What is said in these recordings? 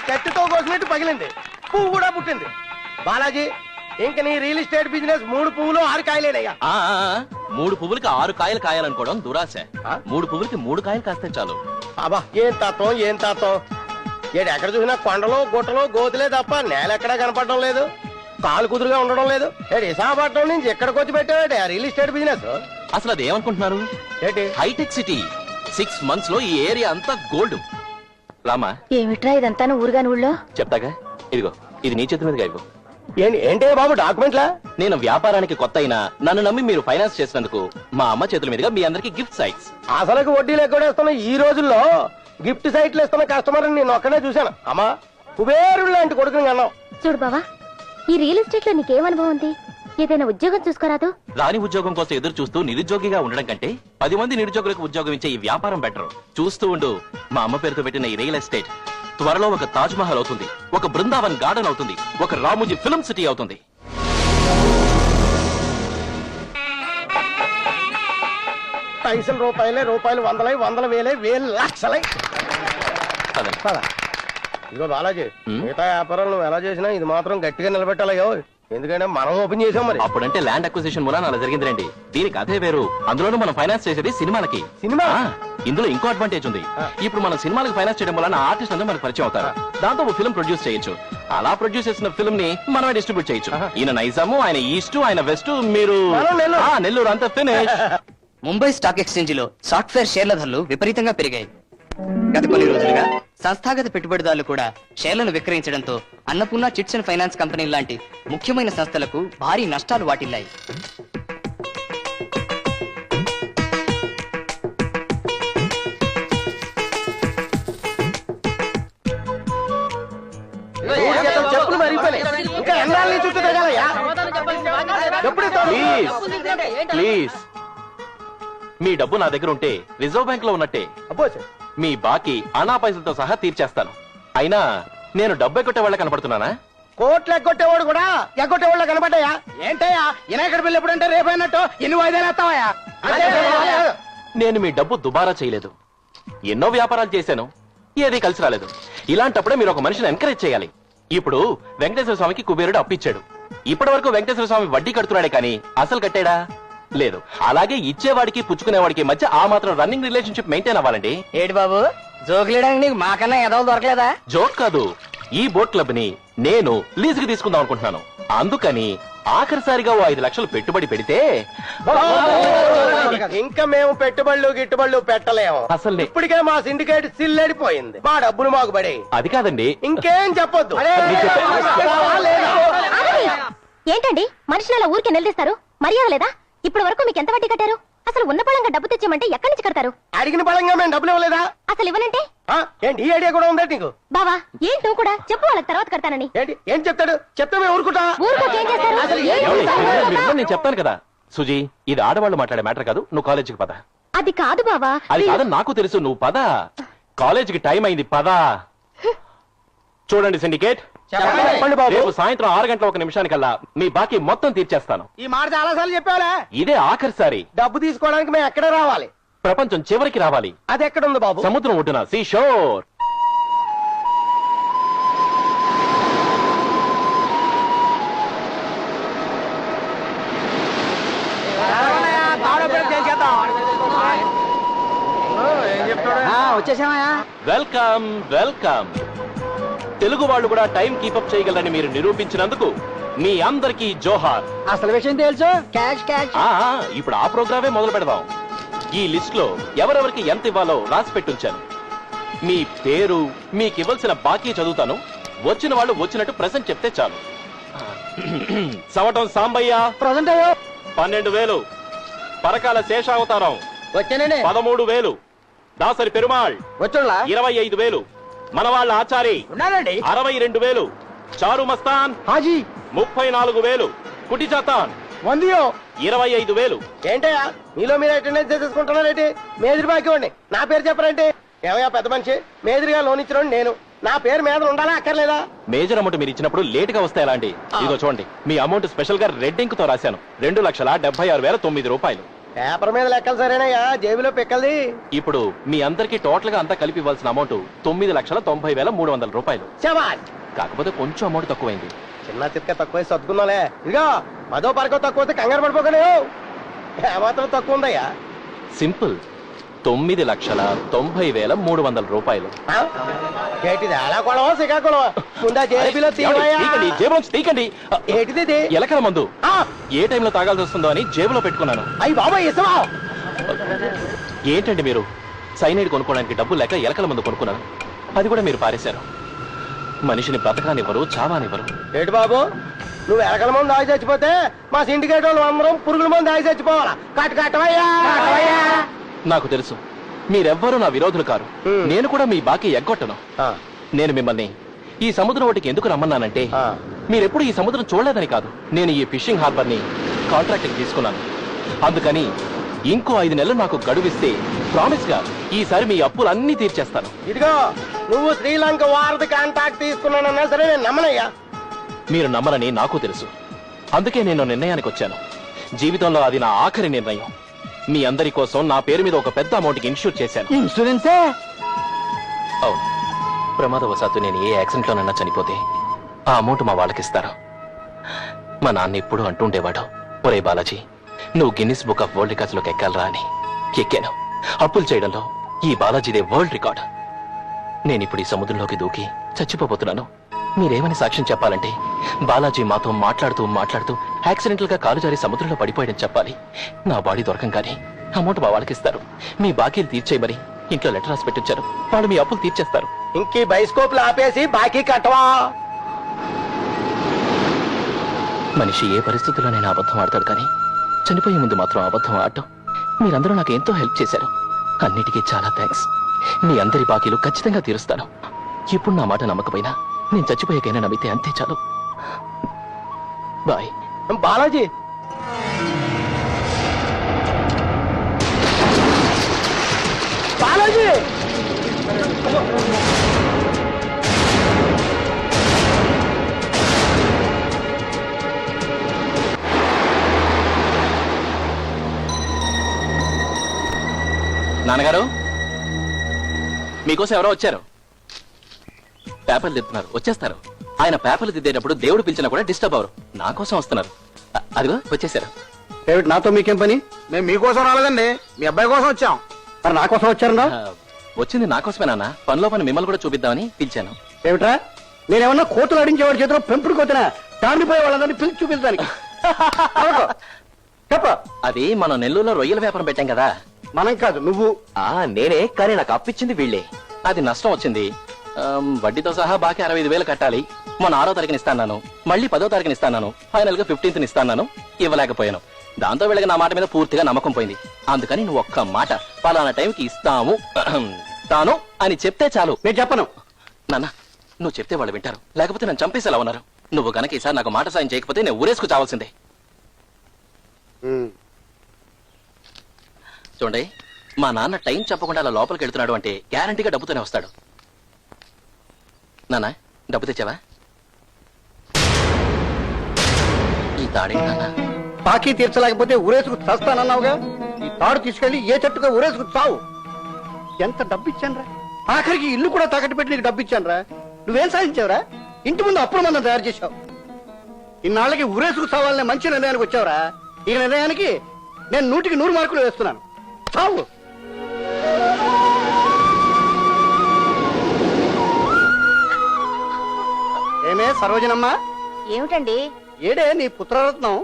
కత్తితో కోసినట్టు పగిలింది, పువ్వు కూడా పుట్టింది. బాలాజీ, ఇంక నీ రియల్ ఎస్టేట్ బిజినెస్ 3 పువ్వులు 6 కాయలేనయ్యా. 3 పువ్వులకి 6 కాయలు కాయాలనుకోవడం దురాశ. 3 పువ్వులకి 3 కాయలు కాస్తే చాలు. అబ్బా, ఏం తత్వం ఏం తత్వం. ఏడు ఎక్కడ చూసినా కొండలు గుట్టలు గోతులే తప్ప నేల ఎక్కడా కనపడడం లేదు, కాలు కుదురుగా ఉండడం లేదు. ఏడు విశాఖపట్నం నుంచి ఎక్కడికి వచ్చి పెట్టాడు రియల్ ఎస్టేట్ బిజినెస్? అసలు అది ఏమనుకుంటున్నారు? ఏంటి హైటెక్ సిటీ. 6 months లో ఈ ఏరియా అంతా గోల్డ్. రామా, ఏమిట్రా ఇదంతా ఊరుగాని ఊళ్ళో? చెప్తాగా, ఇదిగో ఇది నీ చేతి మీదుగా ఇవ్వు. ఏంటి బాబు డాక్యుమెంట్లా? నేను వ్యాపారానికి కొత్త అయినా నన్ను నమ్మి మీరు ఫైనాన్స్ చేసినందుకు మా అమ్మ చేతుల మీదుగా మీ అందరికి గిఫ్ట్ సైట్స్. అసలుకి వడ్డీలు ఎక్కడేస్తున్న ఈ రోజుల్లో గిఫ్ట్ సైట్లు ఇస్తున్న కస్టమర్ నేను ఒక్కనే చూశాను. అమ్మా, కుబేరుడు లాంటి కొడుకుని అన్నావు. చూడు బావా, ఈ రియల్ ఎస్టేట్ లో నీకేం అనుభవం ఉంది? ఏదైనా ఉద్యోగం చూసుకోరాదు? రాని ఉద్యోగం కోసం ఎదురు చూస్తూ నిరుద్యోగిగా ఉండడం కంటే 10 మంది నిరుద్యోగులకు ఉద్యోగం ఇచ్చే ఈ వ్యాపారం బెటర్. చూస్తూ ఉండు, మా అమ్మ పేరుతో పెట్టిన ఈ రియల్ ఎస్టేట్ త్వరలో ఒక తాజ్ మహల్ అవుతుంది, ఒక బృందావన్ గార్డెన్ అవుతుంది, ఒక రామోజీ ఫిల్మ్ సిటీ అవుతుంది. పైసలు రూపాయలే, రూపాయలు వందలై, వందల వేలే, వేలు లక్షలై. ఇదిగో బాలాజీ, మిగతా వ్యాపారాలు నువ్వు ఎలా చేసినా ఇది మాత్రం గట్టిగా నిలబెట్టాలయ్యో. ఎందుకంటే మనం ఓపెన్ చేసాం. మరి అప్పుడంటే ల్యాండ్ అక్విజిషన్ మూలాన అలా జరిగిందిలేండి. దీనికి అదే వేరు. అందులోనూ మనం ఫైనాన్స్ చేసేది సినిమాలకి. సినిమా? ఇందులో ఇంకో అడ్వాంటేజ్ ఉంది. ఇప్పుడు మనం సినిమాలకు ఫైనాన్స్ చేయడం వల్ల ఆర్టిస్ట్ అందరూ మనకు పరిచయం అవుతారు. దాంతో ఒక ఫిల్మ్ ప్రొడ్యూస్ చేయొచ్చు. అలా ప్రొడ్యూస్ చేసిన ఫిల్మ్ ని మనమే డిస్ట్రిబ్యూట్ చేయొచ్చు. ఈయన నైజాము, ఆయన ఈస్ట్, ఆయన వెస్ట్, మీరు నెల్లూరు, అంతా ఫినిష్. ముంబై స్టాక్ ఎక్స్చేంజ్ లో సాఫ్ట్వేర్ షేర్ల ధరలు విపరీతంగా పెరిగాయి. గత కొన్ని రోజులుగా సంస్థాగత పెట్టుబడిదారులు కూడా షేర్లను విక్రయించడంతో Annapurna chits and finance company లాంటి ముఖ్యమైన సంస్థలకు భారీ నష్టాలు వాటిల్లాయి. చెప్పులు మరిగిపోయినాయి. ఇంకా ఎన్నాళ్ళ చుట్టూ తిరగాలయ్యా? ప్లీజ్, మీ డబ్బు నా దగ్గర ఉంటే రిజర్వ్ బ్యాంక్ లో ఉన్నట్టే. అబ్బో, మీ బాకీ అనా పైసలతో సహా తీర్చేస్తాను. అయినా నేను డబ్బు ఎగ్గొట్టే వాళ్ళ కనపడుతున్నానా? కోట్లు ఎగ్గొట్టేవాడు కూడా ఎగ్గొట్టేవాళ్ళు కనపడ్డాయా? ఏంటయ్యా వినాయకుడి బిల్లు ఎప్పుడంటే రేపైనట్టు ఎన్ని వాయిదాలు వేస్తావయ్యా? నేను మీ డబ్బు దుబారా చేయలేదు. ఎన్నో వ్యాపారాలు చేశాను, ఏది కలిసి రాలేదు. ఇలాంటప్పుడే మీరు ఒక మనిషిని ఎంకరేజ్ చేయాలి. ఇప్పుడు వెంకటేశ్వర స్వామికి కుబేరుడు అప్పిచ్చాడు. ఇప్పటి వరకు వెంకటేశ్వర స్వామి వడ్డీ కడుతున్నాడే కానీ అసలు కట్టాడా? లేదు. అలాగే ఇచ్చేవాడికి పుచ్చుకునేవాడికి మధ్య ఆ మాత్రం రన్నింగ్ రిలేషన్షిప్ మెయింటైన్ అవ్వాలండి. ఏడు బాబు, జోకులేడానికి నీకు మాకన్నా ఎదవలు దొరకలేదా? జోక్ కాదు, ఈ బోట్ క్లబ్ ని నేను లీజుకి తీసుకుందాం అనుకుంటున్నాను. అందుకని ఆఖరిసారిగా 5 లక్షలు పెట్టుబడి పెడితే ఇంకా మేము పెట్టుబడులు గిట్టుబడులు పెట్టలేము. అసలు ఇప్పటికే మా సిండికేట్ సిల్లడిపోయింది. మా డబ్బులు మాకు పడే. అది కాదండి, ఇంకేం చెప్పొద్దు. ఏంటండి మనుషులు అలా ఊరికే నిలదీస్తారు? మర్యాద లేదా? ఇప్పటి వరకు మీకు ఎంత వడ్డీ కట్టారు? అసలు ఉన్న పళంగా డబ్బు తెచ్చామంటే ఎక్కడి నుంచి కడతారు? అడిగిన పళంగా మేము డబ్బులు ఇవ్వలేదా? అసలు ఇవ్వనంటే ఏంటి ఈ ఐడియా కూడా ఉందా నీకు? బావా, ఏంటి నువ్వు కూడా చెప్పు, వాళ్ళకి తర్వాత కడతానని. ఏంటి ఏం చెప్తాడు? చెప్తే మేము ఊరుకుంటా? ఊరుకోకేం చేస్తారు? నేను చెప్తాను కదా సుజీ, ఇది ఆడవాళ్ళు మాట్లాడే మ్యాటర్ కాదు. నువ్వు కాలేజీకి పద. అది కాదు బావా. అది కాదని నాకు తెలుసు. నువ్వు పద, కాలేజీకి టైం అయింది, పద. చూడండి సిండికేట్, రేపు సాయంత్రం 6 గంటల 1 నిమిషానికల్లా మీ బాకీ మొత్తం తీర్చేస్తాను. ఈ మాట చాలా సార్లు చెప్పావులే. ఇదే ఆఖరిసారి. డబ్బు తీసుకోవడానికి మేము ఎక్కడ రావాలి? ప్రపంచం చివరికి రావాలి. అది ఎక్కడ ఉంది బాబు? సముద్రం ఒడ్డున, సీ షోర్. వచ్చేసామయ్యా. Welcome welcome. తెలుగు వాళ్ళు కూడా టైం కీపప్ చేయగలరని మీరు నిరూపించినందుకు మీ అందరికీ జోహార్. అసలు విషయం తెలుసు, క్యాష్ క్యాష్. ఇప్పుడు ఆ ప్రోగ్రామే మొదలు పెడదాం. ఈ లిస్ట్ లో ఎవరెవరికి ఎంత ఇవ్వాలో రాసి పెట్టుంచాను. మీ పేరు, మీకు ఇవ్వాల్సిన బాకీ చదువుతాను. వచ్చిన వాళ్ళు వచ్చినట్టు ప్రెసెంట్ చెప్తే చాలు. సవటం సాంబయ్య ప్రజెంట్ అయ్యో 12,000. పరకాల శేషావతారం వచ్చానండి 13,000. దాసరి పెరుమాళ్ వచ్చులా 25,000. మనవాళ్ళ ఆచారి ఉన్నానండి 62,000. చారు మస్తాన్ హాజీ 34,000. కుటి చాతాన్ 25,000. ఏంటయ్యా మీలో మీరు అటెండెన్స్ చేసుకుంటున్నారేంటి? మేదిరి బాకీ ఇవ్వండి. నా పేరు చెప్పరంటే ఏమయ్యా పెద్ద మనిషి? మేదిరిగా లోన్ ఇచ్చిన నేను నా పేరు మీద ఉండాలా అక్కర్లేదా? మేజర్ అమౌంట్ మీరు ఇచ్చినప్పుడు లేట్ గా వస్తే ఎలా అండి? ఇదిగో చూడండి, మీ అమౌంట్ స్పెషల్ గా రెడ్ ఇంక్ తో రాశాను. 2,76,9 రూపాయలు. పేపర్ మీద లెక్కలు సరేనయ్యా, జేబులో పిక్కల్ది. ఇప్పుడు మీ అందరికి టోటల్ గా అంతా కలిపి ఇవ్వాల్సిన అమౌంట్ 9,90,300 రూపాయలు. శబాష్. కాకపోతే కొంచెం అమౌంట్ తక్కువైంది. చిన్న చిత్క తక్కువ సర్దుకున్నాలే. ఇదిగో 10వ పరకం తక్కువ అయితే కంగారు పడిపోకనే. ఏమాత్రం తక్కువ ఉందయ్యా? సింపుల్, 9,90,300 రూపాయలు. ఆ? ఏటిది అలా కొడవా శ్రీకాకుళమా? ముందా జేబులో తీవయ్యా. తీకండి, జేబులోంచి తీకండి. ఏటిది ఇది? ఎలకల మందు ఆ, ఏ టైంలో తాగాల్సి వస్తుందో అని జేబులో పెట్టుకున్నాను. అయ్యి బాబాయ్ ఇసమా. ఏంటండి మీరు, సైనైడ్ కొనుక్కోవడానికి డబ్బులు లేక ఎలకల మందు కొనుక్కున్నాను, అది కూడా మీరు పారేశారు. మనిషిని బ్రతకానివ్వరు, చావానివ్వరు. ఏటి బాబు, నువ్వు ఎలకల మంది దాగి చచ్చిపోతే మా సిండికేట్ వాళ్ళు అందరం పురుగుల మంది దాగి చచ్చిపోవాలా? కట్టవయ్యా. నాకు తెలుసు మీరెవ్వరూ నా విరోధులు కారు. హ్మ్. నేను కూడా మీ బాకీ ఎగ్గొట్టను. ఆ, నేను మిమ్మల్ని ఈ సముద్రం ఒడ్డుకి ఎందుకు రమ్మన్నానంటే, ఆ. మీరెప్పుడు ఈ సముద్రం చూడలేదని కాదు, నేను ఈ ఫిషింగ్ హార్బర్ ని కాంట్రాక్ట్ తీసుకున్నాను. అందుకని ఇంకో 5 నెలలు నాకు గడువిస్తే ప్రామిస్ గా ఈసారి మీ అప్పులన్నీ తీర్చేస్తాను. ఇదిగో నువ్వు శ్రీలంక వారధి కాంటాక్ట్ తీసుకున్నానన్నా సరే నేను నమ్మనయ్యా. మీరు నమ్మరని నాకు తెలుసు. అందుకే నేను నిర్ణయానికి వచ్చాను. జీవితంలో అది నా ఆఖరి నిర్ణయం. మీ అందరి కోసం నా పేరు మీద ఒక పెద్ద అమౌంట్ కి ఇన్షూర్ చేశాను. ఇన్సూరెన్సే? అవును, ప్రమాదవశాత్తు నేను ఏ యాక్సిడెంట్ లోనన్నా చనిపోతే ఆ అమౌంట్ మా వాళ్ళకిస్తారు. మా నాన్న ఎప్పుడు అంటుండేవాడు, ఒరే బాలాజీ, నువ్వు Guinness book of world records లోకి ఎక్కాలరా అని. ఎక్కాను. అప్పులు చేయడంలో ఈ బాలాజీదే వరల్డ్ రికార్డ్. నేను ఇప్పుడు ఈ సముద్రంలోకి దూకి చచ్చిపోబోతున్నాను. మీరేమని సాక్ష్యం చెప్పాలంటే, బాలాజీ మాతో మాట్లాడుతూ మాట్లాడుతూ యాక్సిడెంటల్ గా కాలు జారి సముద్రంలో పడిపోయాడని చెప్పాలి. నా బాడీ దొరకంగానే అమౌంట్ మా వాళ్ళకి ఇస్తారు. మీ బాకీలు తీర్చేయమని ఇంట్లో లెటర్ రాసి పెట్టించారు. వాళ్ళు మీ అప్పులు తీర్చేస్తారు. ఇంకీ బైస్కోప్ ఆపేసి బాకీ కట్టవా. మనిషి ఏ పరిస్థితుల్లోనైనా అబద్ధం ఆడతాడు, కానీ చనిపోయే ముందు మాత్రం అబద్ధం ఆడటం. మీరందరూ నాకు ఎంతో హెల్ప్ చేశారు. అన్నిటికీ చాలా థ్యాంక్స్. మీ అందరి బాకీలు ఖచ్చితంగా తీరుస్తాను. ఇప్పుడు నా మాట నమ్మకపోయినా నేను చచ్చిపోయాకైనా నమ్మితే అంతే చాలు. బాయ్. బాలాజీ, బాలాజీ. నాన్నగారు, మీకోసం ఎవరో వచ్చారు. పేపర్లు దిద్దుతున్నారు, వచ్చేస్తారు. ఆయన పేపర్లు దిద్దేటప్పుడు దేవుడు పిలిచినా కూడా డిస్టర్బ్ అవరు. నా కోసం వస్తున్నారు. అదిగో వచ్చేసారు. ఏమిటి నాతో మీకేం పని? మేము మీకోసం రాలేదండి, మీ అబ్బాయి కోసం వచ్చాం. మరి నా కోసం వచ్చారన్నా? వచ్చింది నా కోసమే నాన్న. పనిలో పని మిమ్మల్ని కూడా చూపిద్దామని పిలిచాను. ఏమిట్రా, నేనేమన్నా కోతులు ఆడించేవాడి చేతిలో పెంపుడు కోతనా? తాండిపోయే వాళ్ళందరినీ పిలిచి చూపించడానికి. చెప్ప. అది మనం నెల్లూరులో రొయ్యల వ్యాపారం పెట్టాం కదా. మనం కాదు, నువ్వు. నేనే, కానీ నాకు అప్పిచ్చింది వీళ్ళే. అది నష్టం వచ్చింది. వడ్డీతో సహా బాకీ 65,000 కట్టాలి. మొన్న 6వ తారీఖున ఇస్తాను, మళ్ళీ 10వ తారీఖున ఇస్తాను, ఫైనల్ గా 15th ఇస్తాను. ఇవ్వలేకపోయాను. దాంతో వీళ్ళకి నా మాట మీద పూర్తిగా నమ్మకం పోయింది. అందుకని నువ్వు ఒక్క మాట, పలానా టైంకి ఇస్తాము తాను అని చెప్తే చాలు. నేను చెప్పను. నాన్న, నువ్వు చెప్తే వాళ్ళు వింటారు, లేకపోతే నన్ను చంపేసేలా ఉన్నారు. నువ్వు గనక ఈసారి నాకు మాట సాయం చేయకపోతే నేను ఊరేసుకు చావాల్సిందే. చూడండి, మా నాన్న టైం చెప్పకుండా అలా లోపలికి వెళ్తున్నాడు అంటే గ్యారంటీగా డబ్బుతోనే వస్తాడు. నాన్న, డబ్బు తెచ్చావా? ఈ తాడేంటి నాన్న? బాకీ తీర్చలేకపోతే ఊరేసుకు చస్తానన్నావుగా. ఈ తాడు తీసుకెళ్లి ఏ చెట్టుగా ఊరేసుకు చావు. ఎంత డబ్బు ఇచ్చానురా, ఆఖరికి ఇల్లు కూడా తాకట్టు పెట్టి నీకు డబ్బు ఇచ్చానురా. నువ్వేం సాధించావురా? ఇంటి ముందు అప్పుల మందం తయారు చేశావు. ఇన్నాళ్ళకి ఊరేసుకు చావాలనే మంచి నిర్ణయానికి వచ్చావురా. ఈ నిర్ణయానికి నేను 100కి 100 మార్కులు వేస్తున్నాను. చావు. ఏమే సరోజనమ్మా? ఏమిటండి? ఏడే నీ పుత్రరత్నం?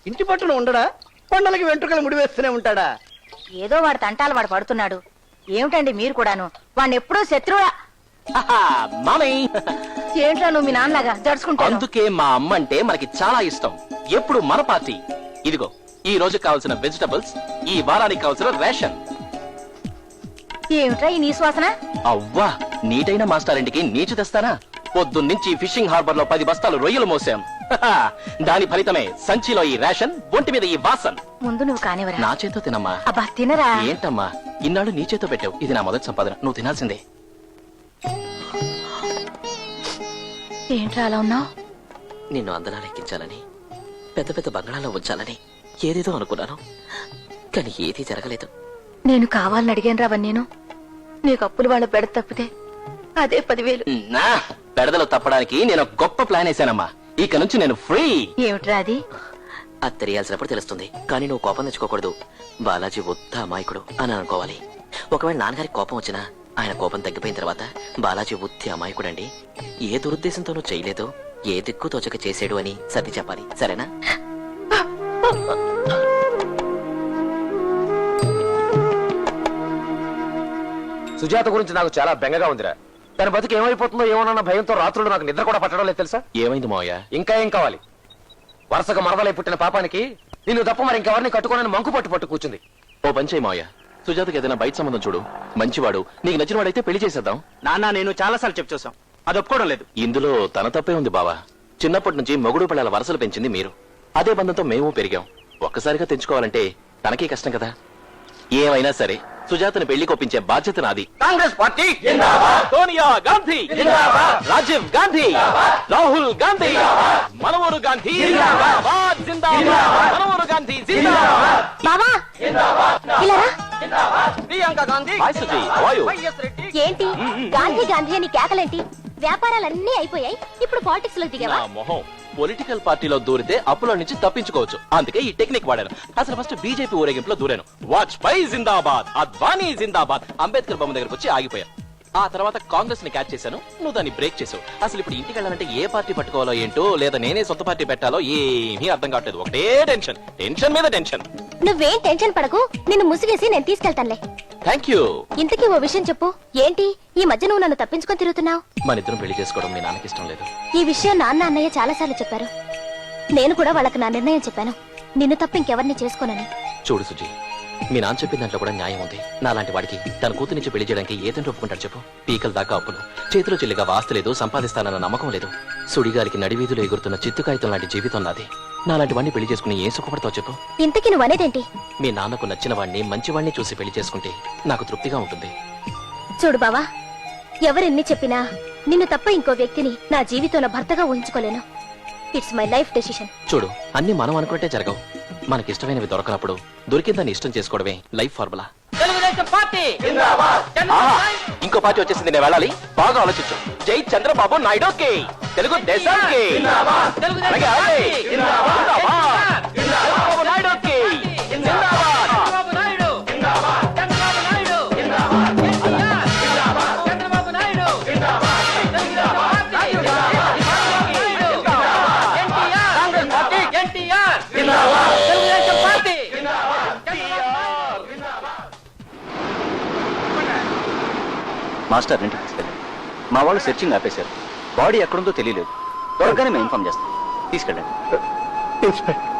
ఇంటి పట్టున ఉండడా? కొండలకి వెంట్రుకలు ముడివేస్తూనే ఉంటాడా? ఏదో వాడి తంటాలు వాడు పడుతున్నాడు. ఏమిటండి మీరు కూడాను వాడిని ఎప్పుడూ శత్రువులా? మామయ్య, ఏంట్రా నువ్వు మీ నాన్నలాగా జడుచుకుంటాను? అందుకే మా అమ్మ అంటే మనకి చాలా ఇష్టం. ఎప్పుడు మన పార్టీ. ఇదిగో, ఈ రోజు కావాల్సిన వెజిటబుల్స్, ఈ వారానికి కావాల్సిన రేషన్. ఏమిట్రా ఈ నీ శ్వాసన? అవ్వా, నీటైన మాస్టారింటికి నీచు తెస్తానా? పొద్దున్నుంచి ఫిషింగ్ హార్బర్ లో 10 బస్తాలు రొయ్యలు మోసాం. దాని ఫలితమే సంచిలో ఈ రేషన్, ఒంటి మీద ఈ వాసన్. ముందు నువ్వు కానివరా. నా చేతో తినమ్మా. అబ్బా తినరా. ఏంటమ్మా, ఇన్నాళ్ళు నీ చేతో పెట్టావు. ఇది నా మొదటి సంపాదన, నువ్వు తినాల్సిందే. ఏంట్రా అలా ఉన్నావు? నిన్ను అందలా లెక్కించాలని, పెద్ద పెద్ద బంగాళాలో ఉంచాలని ఏదేదో అనుకున్నాను. కానీ ఏదీ జరగలేదు. నేను కావాలని అడిగాను రావని నేను నీకు అప్పులు వాళ్ళ బెడ తప్పితే అదే 10,000. నా పెడదలు తప్పడానికి నేను ఒక గొప్ప ప్లాన్ వేశానమ్మా. ఇక నుంచి నేను ఫ్రీ. ఏమిట్రా అది? అది తెలియాల్సినప్పుడు తెలుస్తుంది. కానీ నువ్వు కోపం తెచ్చుకోకూడదు. బాలాజీ ఉత్త అమాయకుడు అని అనుకోవాలి. ఒకవేళ నాన్నగారికి కోపం వచ్చినా ఆయన కోపం తగ్గిపోయిన తర్వాత బాలాజీ ఉత్తి అమాయకుడండి, ఏ దురుద్దేశంతోనూ చేయలేదు, ఏ దిక్కు తోచక చేసాడు అని సర్ది చెప్పాలి. సరేనా? సుజాత గురించి నాకు చాలా బెంగగా ఉందిరా. తన బతుకు ఏమైపోతుందో ఏమోనన్న భయంతో రాత్రులు నాకు నిద్ర కూడా పట్టడం లేదు తెలుసా. ఏమైంది మావయ్య? ఇంకా ఏం కావాలి? వరుసగా మరదలై పుట్టిన పాపానికి నిన్ను తప్ప మరి ఇంకెవరిని కట్టుకోనని మంకు పట్టు కూర్చుంది. ఓ పని చేయి మావయ్య, సుజాతకి ఏదైనా బయట సంబంధం చూడు. మంచివాడు, నీకు నచ్చిన వాడైతే పెళ్లి చేసేద్దాం. నాన్న నేను చాలా సార్లు చెప్పు చూసాం, అది ఒప్పుకోవడం లేదు. ఇందులో తన తప్పే ఉంది బావా. చిన్నప్పటి నుంచి మొగుడు పిల్లల వరసలు పెంచింది మీరు. అదే బంధంతో మేము పెరిగాం. ఒక్కసారిగా తెంచుకోవాలంటే తనకే కష్టం కదా. ఏమైనా సరే సుజాతని పెళ్లి కొప్పించే బాధ్యత నాది. కాంగ్రెస్ పార్టీ సోనియా గాంధీ, రాజీవ్ గాంధీ, రాహుల్ గాంధీ, మనోహర్ గాంధీ, మనోహర్ గాంధీ, బావా ఇలా రా. Priyanka Gandhi, hi Suji, how are you? ఏంటి గాంధీ గాంధీ అని కేకలేంటి? వ్యాపారాలన్నీ అయిపోయాయి, ఇప్పుడు పాలిటిక్స్ లో దిగావా? నా మొహం. పొలిటికల్ పార్టీలో దూరితే అప్పుల నుంచి తప్పించుకోవచ్చు, అందుకే ఈ టెక్నిక్ వాడాను. అసలు ఫస్ట్ బీజేపీ ఊరేగింపులో దూరాను. వాజ్పేయి జిందాబాద్, అద్వానీ జిందాబాద్, అంబేద్కర్ బొమ్మ దగ్గరకు వచ్చి ఆగిపోయా. ఆ తర్వాత కాంగ్రెస్ ని క్యాచ్ చేశాను, నువ్వు దాన్ని బ్రేక్ చేసావు. అసలు ఇప్పుడు ఇంటికి వెళ్ళాలంటే ఏ పార్టీ పట్టుకోవాలో ఏంటో, లేదా నేనే సొంత పార్టీ పెట్టాలో ఏమీ అర్థం కావట్లేదు. ఒకటే టెన్షన్, టెన్షన్ మీద టెన్షన్. నువ్వేం టెన్షన్ పడకు, నిన్ను ముసిగేసి నేను తీసుకెళ్తానులే. Thank you. ఇంతకీ ఓ విషయం చెప్పు, ఏంటి ఈ మధ్య నువ్వు నన్ను తప్పించుకొని తిరుగుతున్నావు? మన ఇద్దరం పెళ్లి చేసుకోవడం మీ నాన్నకి ఇష్టం లేదు. ఈ విషయం నాన్న అన్నయ్య చాలాసార్లు చెప్పారు. నేను కూడా వాళ్ళకి నా నిర్ణయం చెప్పాను, నిన్ను తప్ప ఇంకెవరిని చేసుకోనని. చూడు సుజీ, మీ నాన్న చెప్పిన దాంట్లో కూడా న్యాయం ఉంది. నాలాంటి వాడికి తన కూతురు నుంచి పెళ్లి చేయడానికి ఏదంటే ఒప్పుకుంటాడు చెప్పు? పీకల దాకా అప్పులు, చేతిలో చెల్లిగా వాస్తు లేదు, సంపాదిస్తానన్న నమ్మకం లేదు. సుడిగాలికి నడివీధులు ఎగురుతున్న చిత్తుకాయితం లాంటి జీవితం నాది. నాలాంటి వాడిని పెళ్లి చేసుకుని ఏం సుఖపడతావు చెప్పు? ఇంతకీ నువ్వు అనేదేంటి? మీ నాన్నకు నచ్చిన వాడిని, మంచివాడిని చూసి పెళ్లి చేసుకుంటే నాకు తృప్తిగా ఉంటుంది. చూడు బావా, ఎవరెన్ని చెప్పినా నిన్ను తప్ప ఇంకో వ్యక్తిని నా జీవితంలో భర్తగా ఊహించుకోలేను. It's my life decision. చూడు, అన్ని మనం అనుకుంటే జరగవు. మనకిష్టమైనవి దొరకనప్పుడు దొరికిందాన్ని ఇష్టం చేసుకోవడమే లైఫ్ ఫార్ములా. తెలుగుదేశం పార్టీ ఇంకో పార్టీ వచ్చేసింది, నేను వెళ్ళాలి. బాగా ఆలోచించు. జై చంద్రబాబు నాయుడుకి, తెలుగు దేశానికి, అలాగే అలాగే. చంద్రబాబు నాయుడుకి జిందాబాద్. చంద్రబాబు నాయుడు, చంద్రబాబు నాయుడు, చంద్రబాబు నాయుడు, ఎన్టీఆర్, తెలుగుదేశం పార్టీ. మాస్టర్ ఇంటికి తీసుకెళ్ళండి. మా వాళ్ళు సెర్చింగ్ ఆపేశారు. బాడీ ఎక్కడుందో తెలియలేదు. త్వరగానే మేము ఇన్ఫార్మ్ చేస్తాం. తీసుకెళ్ళండి. ఇన్స్పెక్టర్